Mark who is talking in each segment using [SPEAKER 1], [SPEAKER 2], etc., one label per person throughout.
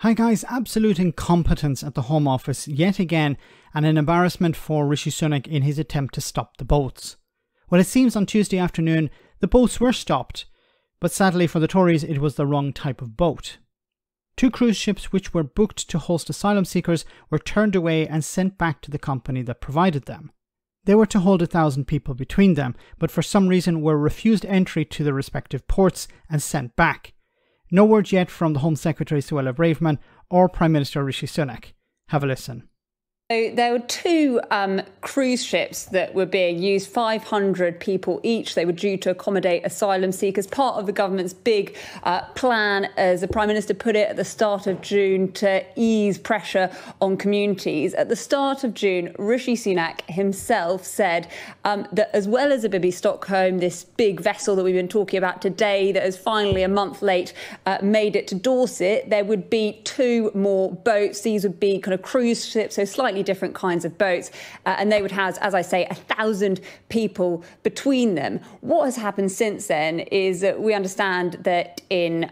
[SPEAKER 1] Hi guys, absolute incompetence at the Home Office yet again, and an embarrassment for Rishi Sunak in his attempt to stop the boats. Well, it seems on Tuesday afternoon the boats were stopped, but sadly for the Tories it was the wrong type of boat. Two cruise ships which were booked to host asylum seekers were turned away and sent back to the company that provided them. They were to hold 1,000 people between them, but for some reason were refused entry to the respective ports and sent back. No word yet from the Home Secretary Suella Braverman or Prime Minister Rishi Sunak. Have a listen.
[SPEAKER 2] So there were two cruise ships that were being used, 500 people each. They were due to accommodate asylum seekers, part of the government's big plan, as the Prime Minister put it, at the start of June to ease pressure on communities. At the start of June, Rishi Sunak himself said that as well as the Bibi Stockholm, this big vessel that we've been talking about today that has finally a month late made it to Dorset, there would be two more boats. These would be kind of cruise ships, so slightly different kinds of boats, and they would have, as I say, 1,000 people between them. What has happened since then is that we understand that in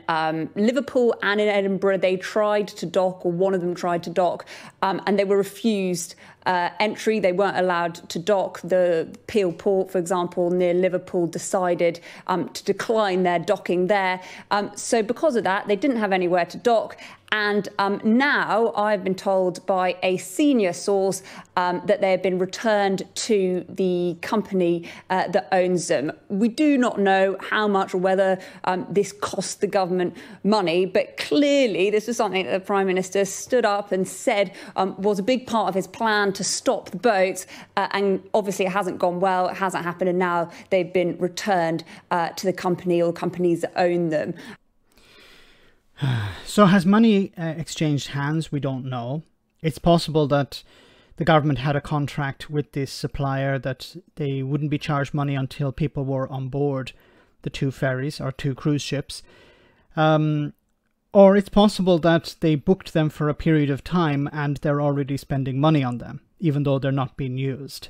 [SPEAKER 2] Liverpool and in Edinburgh they tried to dock, or one of them tried to dock, and they were refused entry. They weren't allowed to dock. The Peel Port, for example, near Liverpool, decided to decline their docking there. So because of that, they didn't have anywhere to dock. And now I've been told by a senior source that they have been returned to the company that owns them. We do not know how much or whether this cost the government money, but clearly this is something that the Prime Minister stood up and said was a big part of his plan to stop the boats. And obviously it hasn't gone well, it hasn't happened, and now they've been returned to the company or companies that own them.
[SPEAKER 1] So has money exchanged hands? We don't know. It's possible that the government had a contract with this supplier that they wouldn't be charged money until people were on board the two ferries or two cruise ships. Or it's possible that they booked them for a period of time and they're already spending money on them, even though they're not being used.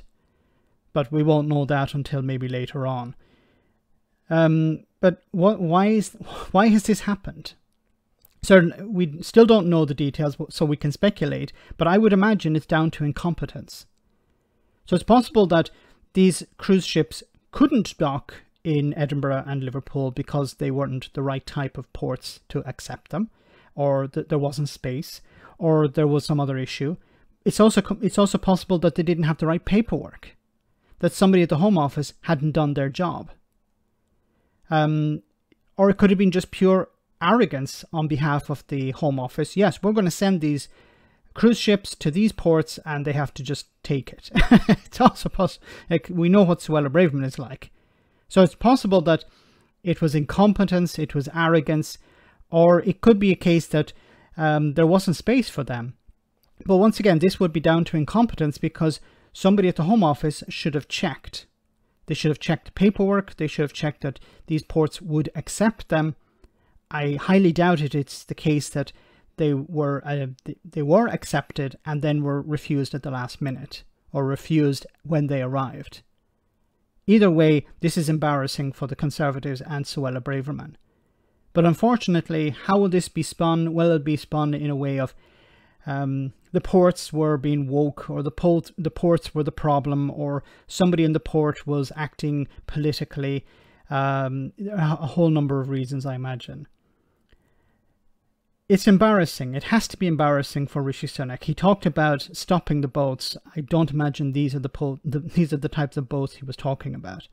[SPEAKER 1] But we won't know that until maybe later on. But why has this happened? So we still don't know the details, so we can speculate, but I would imagine it's down to incompetence. So it's possible that these cruise ships couldn't dock in Edinburgh and Liverpool because they weren't the right type of ports to accept them, or that there wasn't space, or there was some other issue. It's also possible that they didn't have the right paperwork, that somebody at the Home Office hadn't done their job. Or it could have been just pure arrogance on behalf of the Home Office. Yes, we're going to send these cruise ships to these ports and they have to just take it. It's also possible, like, we know what Suella Braverman is like. So it's possible that it was incompetence, it was arrogance, or it could be a case that there wasn't space for them. But once again, this would be down to incompetence because somebody at the Home Office should have checked. They should have checked the paperwork, they should have checked that these ports would accept them. I highly doubt it's the case that they were accepted and then were refused at the last minute, or refused when they arrived. Either way, this is embarrassing for the Conservatives and Suella Braverman. But unfortunately, how will this be spun? Well, it'll be spun in a way of the ports were being woke, or the ports were the problem, or somebody in the port was acting politically. A whole number of reasons, I imagine. It's embarrassing. It has to be embarrassing for Rishi Sunak. He talked about stopping the boats. I don't imagine these are the types of boats he was talking about.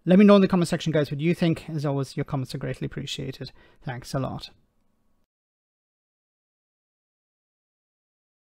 [SPEAKER 1] Let me know in the comment section, guys, what you think. As always, your comments are greatly appreciated. Thanks a lot.